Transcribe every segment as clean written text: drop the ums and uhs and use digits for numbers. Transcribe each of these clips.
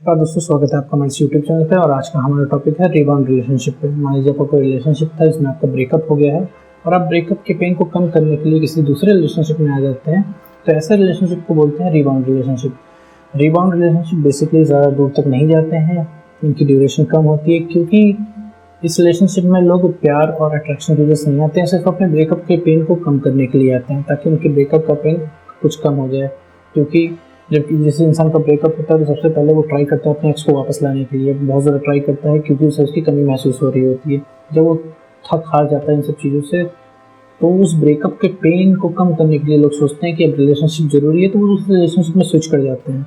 तो दोस्तों स्वागत है आपका हमारे यूट्यूब चैनल पे। और आज का हमारा टॉपिक है रिबाउंड रिलेशनशिप पे। मान लीजिए आपका कोई रिलेशनशिप था जिसमें आपका ब्रेकअप हो गया है और आप ब्रेकअप के पेन को कम करने के लिए किसी दूसरे रिलेशनशिप में आ जाते हैं, तो ऐसे रिलेशनशिप को बोलते हैं rebound relationship. Rebound relationship basically ज़्यादा दूर तक नहीं जाते हैं, इनकी ड्यूरेशन कम होती है क्योंकि इस रिलेशनशिप में लोग प्यार और अट्रैक्शन की वजह से नहीं आते हैं, सिर्फ अपने ब्रेकअप के पेन को कम करने के लिए आते हैं ताकि उनके ब्रेकअप का पेन कुछ कम हो जाए। क्योंकि जब जिस इंसान का ब्रेकअप होता है तो सबसे पहले वो ट्राई करता है अपने एक्स को वापस लाने के लिए, बहुत ज़्यादा ट्राई करता है क्योंकि उसे उसकी कमी महसूस हो रही होती है। जब वो थक हार जाता है इन सब चीज़ों से तो उस ब्रेकअप के पेन को कम करने के लिए लोग सोचते हैं कि अब रिलेशनशिप ज़रूरी है, तो वो उस रिलेशनशिप में स्विच कर जाते हैं।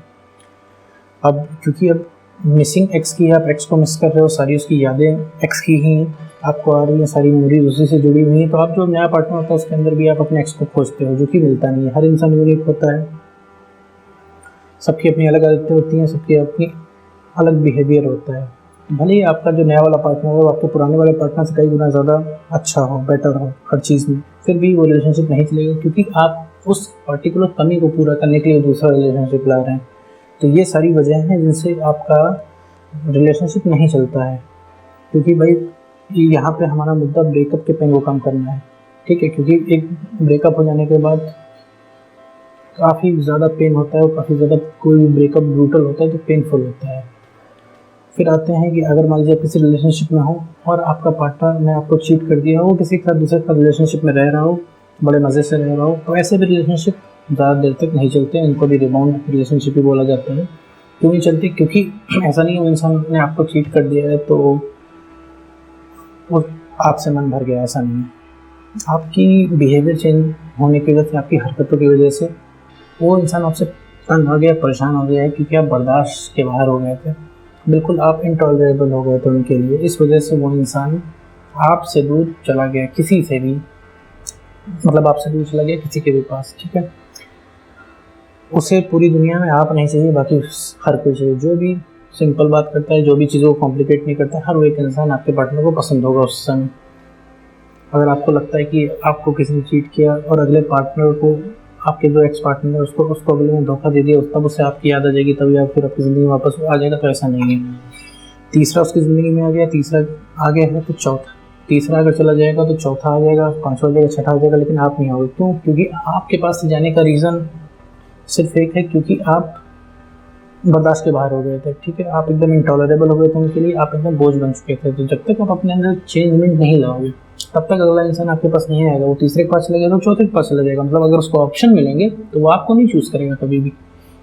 अब क्योंकि अब मिसिंग एक्स की है, आप एक्स को मिस कर रहे हो, सारी उसकी यादें एक्स की ही आपको आ रही हैं, सारी मेमोरीज उसी से जुड़ी हुई हैं, तो आप जो नया पार्टनर होता है उसके अंदर भी आप अपने एक्स को खोजते हो, जो कि मिलता नहीं है। हर इंसान यूनिक होता है, सबकी अपनी अलग आदतें होती हैं, सबकी अपनी अलग बिहेवियर होता है। भले ही आपका जो नया वाला पार्टनर हो आपके पुराने वाले पार्टनर से कई गुना ज़्यादा अच्छा हो, बेटर हो हर चीज़ में, फिर भी वो रिलेशनशिप नहीं चलेगा क्योंकि आप उस पर्टिकुलर कमी को पूरा करने के लिए दूसरा रिलेशनशिप ला रहे हैं। तो ये सारी वजह हैं जिनसे आपका रिलेशनशिप नहीं चलता है। क्योंकि भाई यहाँ पे हमारा मुद्दा ब्रेकअप के पेन को कम करना है, ठीक है। क्योंकि एक ब्रेकअप हो जाने के बाद काफ़ी ज़्यादा पेन होता है और काफ़ी ज़्यादा कोई भी ब्रेकअप ब्रूटल होता है तो पेनफुल होता है। फिर आते हैं कि अगर मान लीजिए किसी रिलेशनशिप में हो और आपका पार्टनर ने आपको चीट कर दिया हो, किसी का दूसरे का रिलेशनशिप में रह रहा हो, बड़े मज़े से रह रहा हो, तो ऐसे भी रिलेशनशिप ज़्यादा देर तक नहीं चलते, इनको भी रिबाउंड रिलेशनशिप ही बोला जाता है। क्यों नहीं चलती? क्योंकि ऐसा नहीं है इंसान ने आपको चीट कर दिया है तो वो आपसे मन भर गया, ऐसा नहीं है। आपकी बिहेवियर चेंज होने की वजह से, आपकी हरकतों की वजह से वो इंसान आपसे तंग हो गया, परेशान हो गया है क्योंकि आप बर्दाश्त के बाहर हो गए थे, बिल्कुल आप इनटॉलरेबल हो गए थे उनके लिए। इस वजह से वो इंसान आपसे दूर चला गया, किसी से भी, मतलब आपसे दूर चला गया किसी के भी पास, ठीक है। उसे पूरी दुनिया में आप नहीं चाहिए, बाकी हर कोई चाहिए। जो भी सिंपल बात करता है, जो भी चीज़ों को कॉम्प्लिकेट नहीं करता, हर वो एक इंसान आपके पार्टनर को पसंद होगा उस समय। अगर आपको लगता है कि आपको किसी ने चीट किया और अगले पार्टनर को, आपके जो एक्स पार्टनर है उसको अगले ने धोखा दे दिया, तब उससे आपकी याद आ जाएगी, तभी आप फिर आपकी ज़िंदगी में वापस आ जाएगा, तो ऐसा नहीं है। तीसरा उसकी ज़िंदगी में आ गया, तीसरा आ गया है तो चौथा, तीसरा अगर चला जाएगा तो चौथा आ जाएगा, पाँचवा आ जाएगा, छठा आ जाएगा, लेकिन आप नहीं आओगे। क्यों? क्योंकि आपके पास जाने का रीज़न सिर्फ एक है, क्योंकि आप बर्दाश्त के बाहर हो गए थे, ठीक है। आप एकदम इंटॉलरेबल हो गए थे उनके लिए, आप एकदम बोझ बन चुके थे। तो जब तक आप अपने अंदर चेंजमेंट नहीं लाओगे तब तक अगला इंसान आपके पास नहीं आएगा। वो तीसरे के पास चला जाएगा तो चौथे के पास चला जाएगा। मतलब अगर उसको ऑप्शन मिलेंगे तो वो आपको नहीं चूज़ करेगा कभी भी,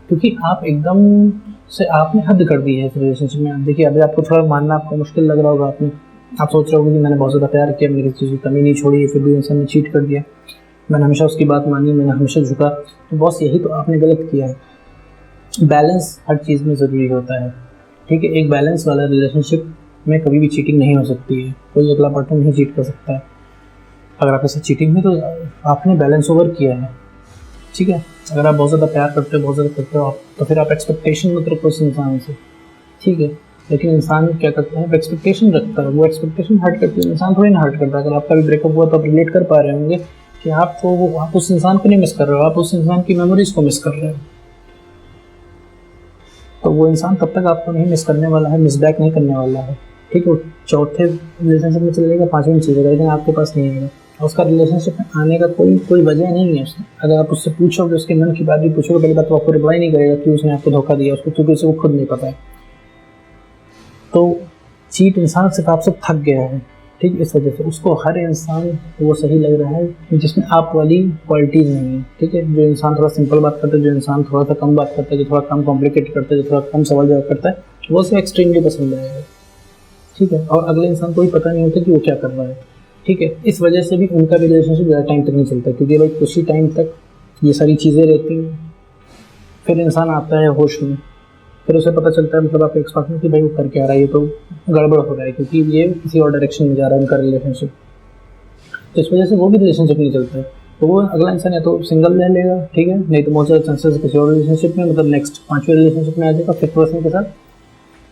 क्योंकि आप एकदम से आपने हद कर दी है इस रिलेशनशिप में। देखिए अभी आपको थोड़ा मानना आपको मुश्किल लग रहा होगा, आप सोच रहे होगे कि मैंने बहुत ज़्यादा प्यार किया, मैंने किसी चीज़ की कमी नहीं छोड़ी, फिर भी इंसान ने चीट कर दिया, मैंने हमेशा उसकी बात मानी, मैंने हमेशा झुका, तो बॉस यही तो आपने गलत किया है। बैलेंस हर चीज़ में ज़रूरी होता है, ठीक है। एक बैलेंस वाला रिलेशनशिप में कभी भी चीटिंग नहीं हो सकती है, कोई अगला पार्टनर नहीं चीट कर सकता है। अगर आपके साथ चीटिंग हुई तो आपने बैलेंस ओवर किया है, ठीक है। अगर आप बहुत ज़्यादा प्यार करते हो, बहुत ज़्यादा करते हो आप, तो फिर आप एक्सपेक्टेशन मत रखो उस इंसान से, ठीक है। लेकिन इंसान क्या करता है, एक्सपेक्टेशन रखता है, वो एक्सपेक्टेशन हर्ट करती है, इंसान थोड़ी ना हर्ट करता है। अगर आपका भी ब्रेकअप हुआ तो आप रिलेट कर पा रहे होंगे कि आप उस इंसान को नहीं मिस कर रहे हो, आप उस इंसान की मेमोरीज को मिस कर रहे हो। तो वो इंसान तब तक आपको नहीं मिस करने वाला है, मिस बैक नहीं करने वाला है, ठीक है। वो चौथे रिलेशनशिप में चले जाएगा, पाँचवें में चले जाएगा, लेकिन आपके पास नहीं आएगा। उसका रिलेशनशिप में आने का कोई वजह नहीं है उसने। अगर आप उससे पूछोगे, उसके मन की बात भी पूछोगे, पहली बात तो आपको रिप्लाई नहीं करेगा कि उसने आपको धोखा दिया उसको, क्योंकि उसे वो खुद नहीं पता है। तो चीट इंसान सिर्फ आपसे थक गया है, ठीक। इस वजह से उसको हर इंसान वो सही लग रहा है जिसमें आप वाली क्वालिटीज़ नहीं है, ठीक है। जो इंसान थोड़ा सिंपल बात करता है, जो इंसान थोड़ा सा कम बात करता है, जो थोड़ा कम कॉम्प्लिकेट करता है, जो थोड़ा कम सवाल जवाब करता है, वो उसे एक्सट्रीमली पसंद आएगा, ठीक है। और अगले इंसान को भी पता नहीं होता कि वो क्या कर रहा है, ठीक है। इस वजह से भी उनका भी रिलेशनशिप ज़्यादा टाइम तक नहीं चलता, क्योंकि भाई कुछ ही टाइम तक ये सारी चीज़ें रहती हैं, फिर इंसान आता है होश में, फिर उसे पता चलता है, मतलब आप एक्स पार्टनर कि भाई वो कर क्या रहा है, ये तो गड़बड़ हो रहा है, क्योंकि ये किसी और डायरेक्शन में जा रहा है उनका रिलेशनशिप। तो इस वजह से वो भी रिलेशनशिप नहीं चलता है। तो वो अगला इंसान या तो सिंगल रह लेगा, ठीक है, नहीं तो बहुत ज़्यादा चांसेस किसी और रिलेशनशिप में, मतलब नेक्स्ट पाँचवें रिलेशनशिप में आ जाएगा फिफ्थ पर्सन के साथ।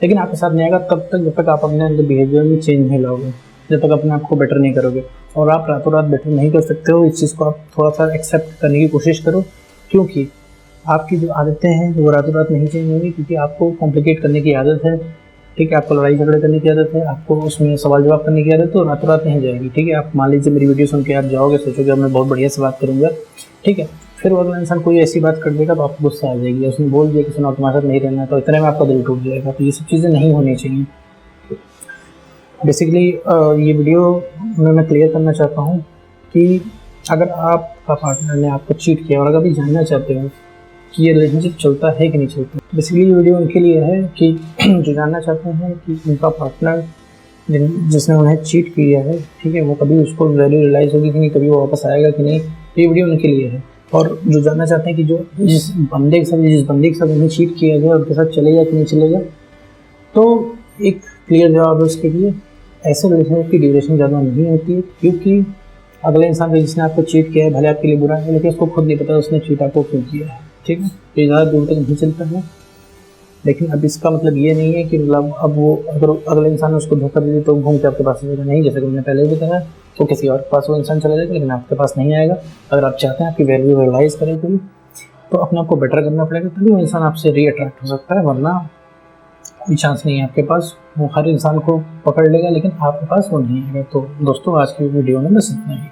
लेकिन आपके साथ नहीं आएगा तब तक जब तक आप अपने अंदर बिहेवियर में चेंज नहीं लाओगे, जब तक अपने आप को बेटर नहीं करोगे। और आप रातों रात बेटर नहीं कर सकते हो, इस चीज़ को आप थोड़ा सा एक्सेप्ट करने की कोशिश करो। क्योंकि आपकी जो आदतें हैं वो रातों रात नहीं चेंज होंगी, क्योंकि आपको कॉम्प्लिकेट करने की आदत है, ठीक है, आपको लड़ाई झगड़े करने की आदत है, आपको उसमें सवाल जवाब करने की आदत है, तो रातों रात नहीं जाएगी, ठीक है। आप मान लीजिए मेरी वीडियो सुन के आप जाओगे, सोचोगे अब मैं बहुत बढ़िया से बात करूँगा, ठीक है, फिर वो अगला इंसान कोई ऐसी बात कर देगा तो आपको गुस्सा आ जाएगी, उसने बोल दिया कि सुनो तुम्हारे साथ नहीं रहना, तो इतने में आपका दिल टूट जाएगा। तो ये सब चीज़ें नहीं होनी चाहिए। बेसिकली ये वीडियो में मैं क्लियर करना चाहता हूँ कि अगर आपका पार्टनर ने आपको चीट किया और अगर भी जानना चाहते हो कि ये रिलेशनशिप चलता है कि नहीं चलता, बेसिकली ये वीडियो उनके लिए है कि जो जानना चाहते हैं कि उनका पार्टनर जिसने उन्हें चीट किया है, ठीक है, वो कभी उसको वैल्यू रियलाइज़ होगी कि नहीं, कभी वो वापस आएगा कि नहीं, ये वीडियो उनके लिए है। और जो जानना चाहते हैं कि जिस बंदे के साथ उन्हें चीट किया गया उनके साथ चलेगा कि नहीं चलेगा, तो एक क्लियर जवाब है उसके लिए, ऐसे रिलेशनशिप की ड्यूरेशन ज़्यादा नहीं होती है, क्योंकि अगले इंसान जिसने आपको चीट किया है भले आपके लिए बुरा है, लेकिन उसको खुद नहीं पता उसने चीट आपको क्यों किया है, ठीक है। तो ये ज़्यादा दूर तक नहीं चलता है। लेकिन अब इसका मतलब ये नहीं है कि मतलब अब वो अगर अगले इंसान ने उसको धोखा दे दिया तो घूम के आपके पास आएगा, नहीं, जैसे कि मैंने पहले भी बताया, तो किसी और के पास वो इंसान चला जाएगा लेकिन आपके पास नहीं आएगा। अगर आप चाहते हैं आपकी वैल्यू रियलाइज़ करें कोई, तो अपने आप को बेटर करना पड़ेगा, तभी वो इंसान आपसे रीअट्रैक्ट हो सकता है, वरना कोई चांस नहीं है आपके पास। वो हर इंसान को पकड़ लेगा लेकिन आपके पास वो नहीं आएगा। तो दोस्तों आज की वीडियो में बस इतना ही।